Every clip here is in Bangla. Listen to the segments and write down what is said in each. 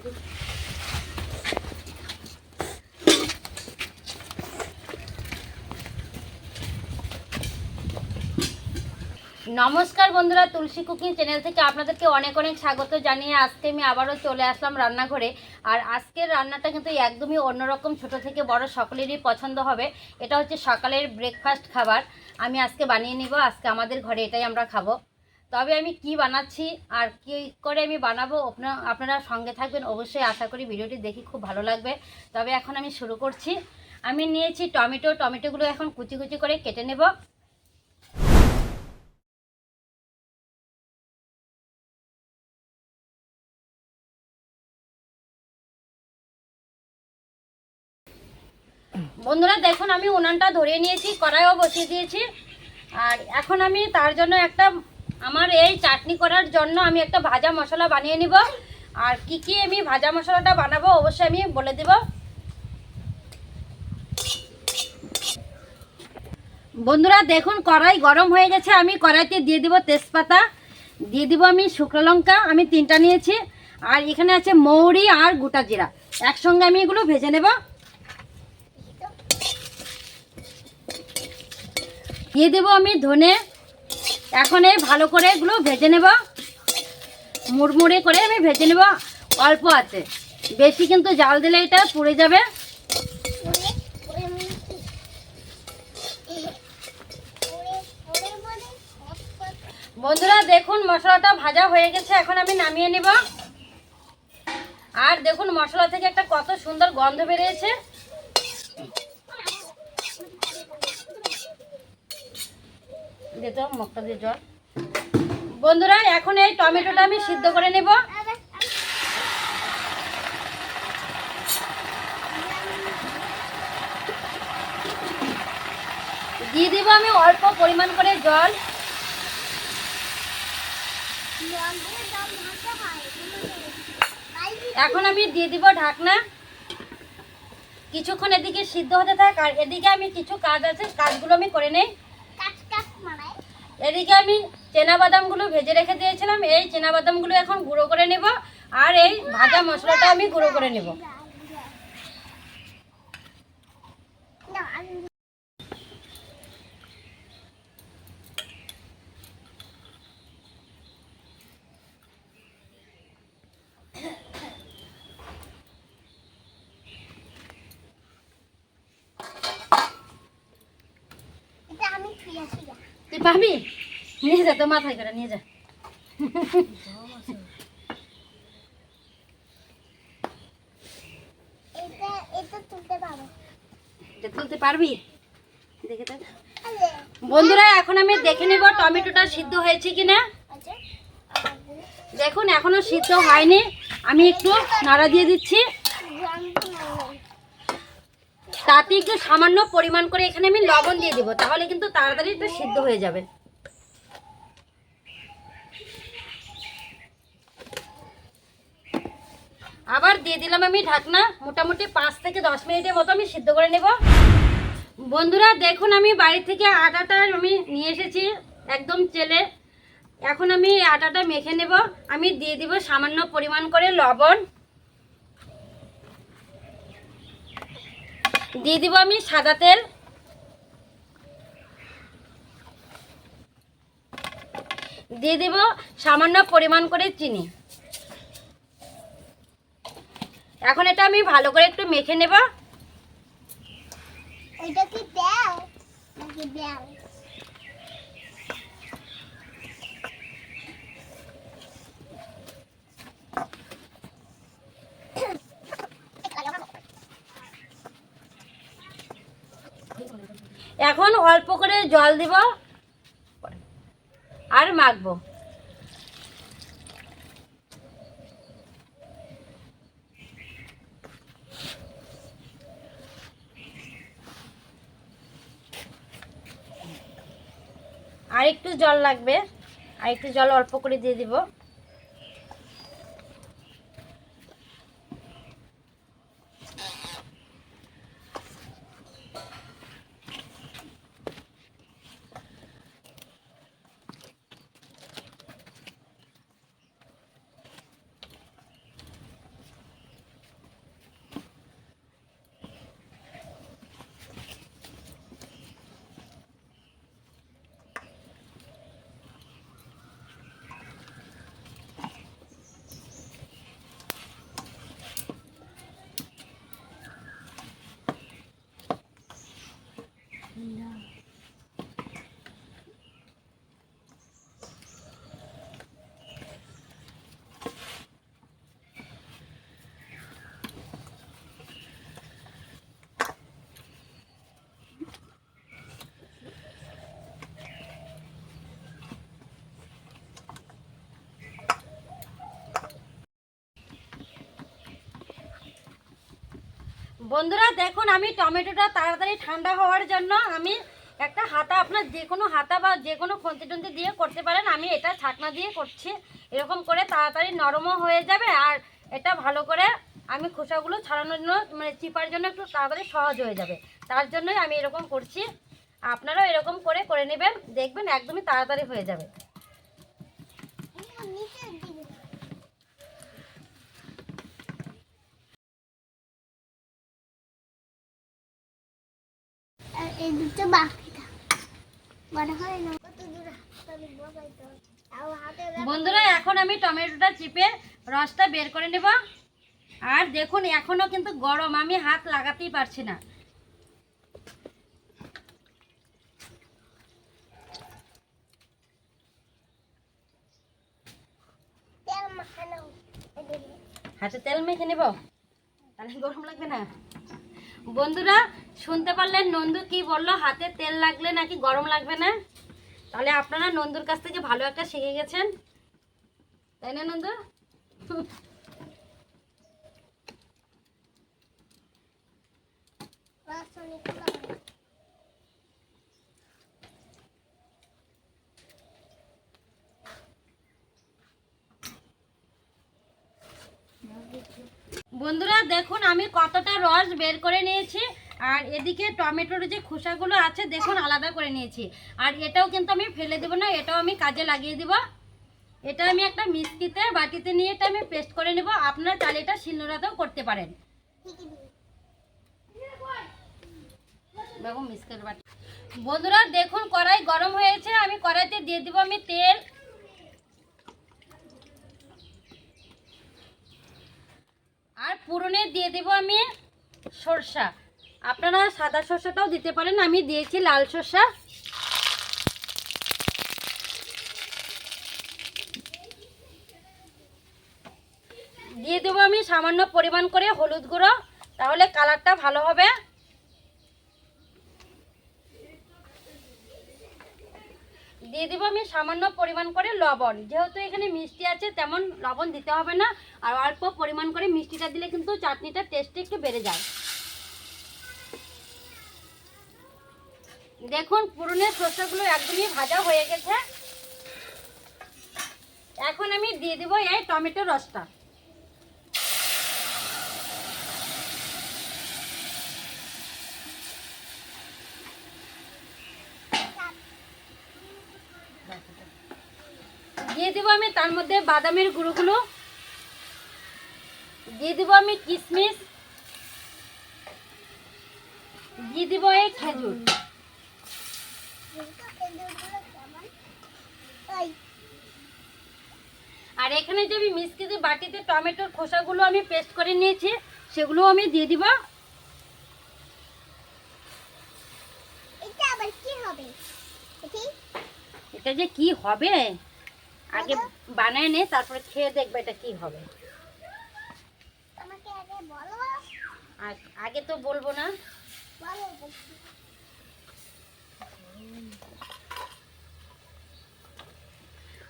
নমস্কার বন্ধুরা, তুলসী কুকিং চ্যানেল থেকে আপনাদেরকে অনেক অনেক স্বাগত জানিয়ে আজকে আমি আবারও চলে আসলাম রান্নাঘরে। আর আজকের রান্নাটা কিন্তু একদমই অন্যরকম, ছোট থেকে বড় সকলেরই পছন্দ হবে। এটা হচ্ছে সকালের ব্রেকফাস্ট খাবার। আমি আজকে বানিয়ে নিব, আজকে আমাদের ঘরে এটাই আমরা খাবো। তবে আমি কি বানাচ্ছি আর কি করে আমি বানাবো আপনারা সঙ্গে থাকবেন অবশ্যই। আশা করি ভিডিওটি দেখি খুব ভালো লাগবে। তবে এখন আমি শুরু করছি। আমি নিয়েছি টমেটোগুলো এখন কুচি কুচি করে কেটে নেব। বন্ধুরা দেখুন, আমি উনানটা ধরিয়ে নিয়েছি, কড়াইও বসিয়ে দিয়েছি। আর এখন আমি তার জন্য আমার এই চাটনি করার জন্য আমি একটা ভাজা মশলা বানিয়ে নিব। আর কি কি আমি ভাজা মশলাটা বানাবো অবশ্যই আমি বলে দেব। বন্ধুরা দেখুন, কড়াই গরম হয়ে গেছে। আমি কড়াইতে দিয়ে দিব তেজপাতা, দিয়ে দিব আমি শুকনো লঙ্কা, আমি 3টা নিয়েছি। আর এখানে আছে মৌরি আর গোটা জিরা, একসঙ্গে আমি এগুলো ভেজে নেব। দিয়ে দেবো আমি ধনে। এখন এই ভালো করে এগুলো ভেজে নেব, মুড়মুড়ে করে আমি ভেজে নেব অল্প আছে। বেশি কিন্তু জাল দিলে এটা পুড়ে যাবে। বন্ধুরা দেখুন, মশলাটা ভাজা হয়ে গেছে, এখন আমি নামিয়ে নেব। আর দেখুন মশলা থেকে একটা কত সুন্দর গন্ধ বেরিয়েছে। মুখটা দিয়ে জল। বন্ধুরা এখন এই টমেটোটা আমি সিদ্ধ করে নেব। দিয়ে দিব আমি অল্প পরিমাণ করে জল। এখন আমি দিয়ে দিব ঢাকনা। কিছুক্ষণ এদিকে সিদ্ধ হতে থাক, আর এদিকে আমি কিছু কাজ আছে, কাজগুলো আমি করে নেই। এদিকে আমি চেনাবাদামগুলো ভেজে রেখে দিয়েছিলাম, এই চেনাবাদামগুলো এখন গুঁড়ো করে নেব। আর এই ভাজা মশলাটা আমি গুঁড়ো করে নেব। তুই পাবি? নিয়ে যা, তো মাথায় করে নিয়ে যা। তুলতে পারবি? দেখে দেখ বন্ধুরা, এখন আমি দেখে নেব টমেটোটা সিদ্ধ হয়েছে কিনা। দেখুন এখনো সিদ্ধ হয়নি, আমি একটু নাড়া দিয়ে দিচ্ছি। তাতে একটু সামান্য পরিমাণ করে এখানে আমি লবণ দিয়ে দিব, তাহলে কিন্তু তাড়াতাড়ি এটা সিদ্ধ হয়ে যাবে। আবার দিয়ে দিলাম আমি ঢাকনা। মোটামুটি 5 থেকে 10 মিনিটের মতো আমি সিদ্ধ করে নেব। বন্ধুরা দেখুন, আমি বাড়ি থেকে আটাটা আমি নিয়ে এসেছি একদম চেলে। এখন আমি এই আটাটা মেখে নেব। আমি দিয়ে দিব সামান্য পরিমাণ করে লবণ, দিয়ে দিব আমি সাদা তেল, দিয়ে দিব সামান্য পরিমাণ করে চিনি। এখন এটা আমি ভালো করে একটু মেখে নেব। এটা কি তেল নাকি বেল? এখন অল্প করে জল দিব আর মাখবো। আর একটু জল লাগবে, আর একটু জল অল্প করে দিয়ে দিব। বন্ধুরা দেখুন, আমি টমেটোটা তাড়াতাড়ি ঠান্ডা হওয়ার জন্য আমি একটা হাতা, আপনার যে কোনো হাতা বা যে কোনো খুন্তি টুন্তি দিয়ে করতে পারেন, আমি এটা ছাকনা দিয়ে করছি। এরকম করে তাড়াতাড়ি নরমও হয়ে যাবে, আর এটা ভালো করে আমি খোসাগুলো ছাড়ানোর জন্য, মানে চিপার জন্য একটু তাড়াতাড়ি সহজ হয়ে যাবে। তার জন্যই আমি এরকম করছি। আপনারাও এরকম করে নেবেন, দেখবেন একদমই তাড়াতাড়ি হয়ে যাবে। বন্ধুরা এখন আমি টমেটোটা চিপে রসটা বের করে নেব। আর দেখুন এখনো কিন্তু গরম, আমি হাত লাগাতেই পারছি না। হাতে তেল মেখে নেব, তাহলে গরম লাগবে না। বন্ধুরা শুনতে পারলেন নন্দু কি বললো, হাতে তেল লাগলে নাকি গরম লাগবে না। তাহলে আপনারা নন্দুর কাছ থেকে ভালো একটা শিখে গেছেন, তাই না নন্দু? বন্ধুরা দেখুন আমি কতটা রস বের করে নিয়েছি, আর এদিকে টমেটোর যে খোসাগুলো আছে দেখুন আলাদা করে নিয়েছি। আর এটাও কিন্তু আমি ফেলে দেবো না, এটাও আমি কাজে লাগিয়ে দেব। এটা আমি একটা মিক্সিতে বাটিতে নিয়ে এটা আমি পেস্ট করে নেব। আপনারা চাইলে এটা শিলনোড়াতেও করতে পারেন। বন্ধুরা দেখুন কড়াই গরম হয়েছে, আমি কড়াইতে দিয়ে দেবো আমি তেল। আর পুরনে দিয়ে দেব আমি সরষা। আপনারা সাদা সরষাটাও দিতে পারেন, আমি দিয়েছি লাল সরষা। দিয়ে দেবো আমি সামান্য পরিমাণ করে হলুদ গুঁড়ো, তাহলে কালারটা ভালো হবে। দিয়ে দেবো আমি সামান্য পরিমাণ করে লবণ, যেহেতু এখানে মিষ্টি আছে তেমন লবণ দিতে হবে না। আর অল্প পরিমাণ করে মিষ্টিটা দিলে কিন্তু চাটনিটার টেস্ট একটু বেড়ে যায়। দেখুন পুরনের সরষেগুলো একদমই ভাজা হয়ে গেছে। এখন আমি দিয়ে দেবো এই টমেটো রসটা। দিয়ে দেবো আমি তার মধ্যে বাদামের গুঁড়োগুলো, দিয়ে দেবো আমি কিশমিশ, দিয়ে দেবো এই খেজুর। আর এখানে যে আমি মিক্সিতে বাটিতে টমেটোর খোসাগুলো আমি পেস্ট করে নিয়েছি সেগুলো আমি দিয়ে দিব। এটা যে কি হবে আগে বানায় নে, তারপরে খেয়ে দেখবে এটা কি হবে। আগে তো বলবো না।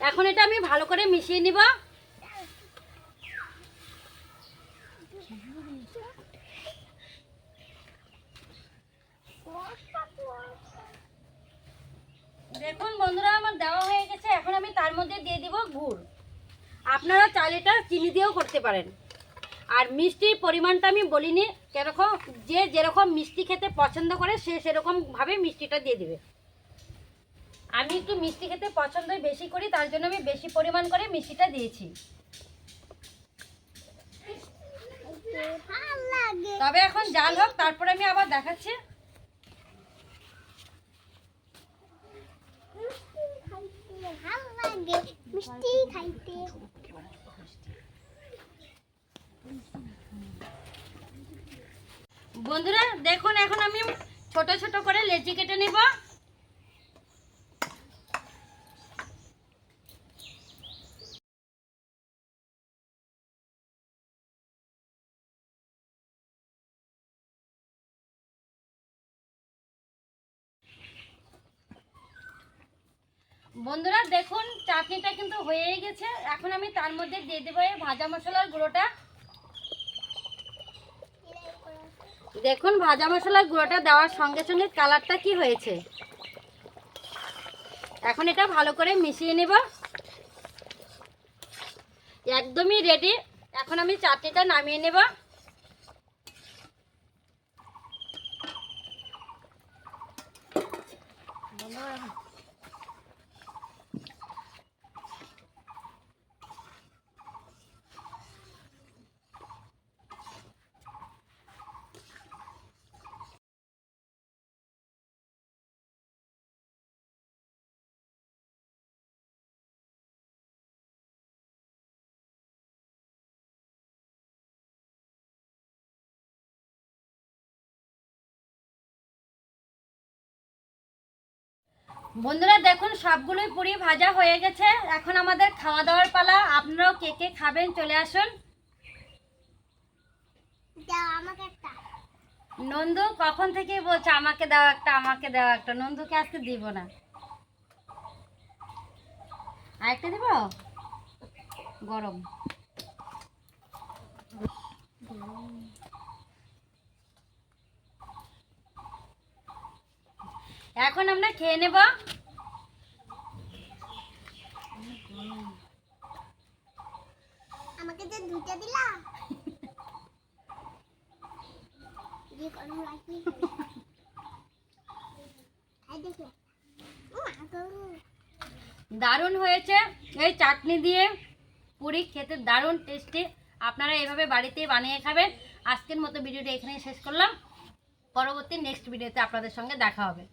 এখন এটা আমি ভালো করে মিশিয়ে নিব। দেখুন বন্ধুরা আমার দেওয়া হয়ে গেছে। এখন আমি তার মধ্যে দিয়ে দিব গুড়। আপনারা চাইলে এটা চিনি দিয়েও করতে পারেন। আর মিষ্টির পরিমাণটা আমি বলিনি, কেরকম যে যেরকম মিষ্টি খেতে পছন্দ করে সে সেরকমভাবে মিষ্টিটা দিয়ে দিবে। আমি একটু মিষ্টি খেতে পছন্দ বেশি করি, তার জন্য আমি বেশি পরিমাণ করে মিষ্টিটা দিয়েছি। তবে এখন জাল হোক, তারপরে আমি আবার দেখাচ্ছি। বন্ধুরা দেখুন এখন আমি ছোট ছোট করে লেচি কেটে নেব। বন্ধুরা দেখুন চাটনিটা কিন্তু হয়েই গেছে। এখন আমি তার মধ্যে দিয়ে দেবো এই ভাজা মশলার গুঁড়োটা। দেখুন ভাজা মশলার গুঁড়োটা দেওয়ার সঙ্গে সঙ্গে কালারটা কি হয়েছে। এখন এটা ভালো করে মিশিয়ে নেব। একদমই রেডি। এখন আমি চাটনিটা নামিয়ে নেব। বন্ধুরা দেখুন সবগুলোই পুরি ভাজা হয়ে গেছে। এখন আমাদের খাওয়া দাওয়ার পালা। আপনারাও কে কে খাবেন চলে আসুন। নন্দু কখন থেকে বলছে আমাকে দাও একটা, আমাকে দাও একটা। নন্দুকে আজকে দিব না। আরেকটা দিব, গরম। এখন আমরা খেয়ে নেব। আমাকে যে দুইটা দিলা দারুণ হয়েছে। এই চাটনি দিয়ে পুরি খেতে দারুণ টেস্টি। আপনারা এভাবে বাড়িতেই বানিয়ে খাবেন। আজকের মতো ভিডিওটা এখানেই শেষ করলাম। পরবর্তী নেক্সট ভিডিওতে আপনাদের সঙ্গে দেখা হবে।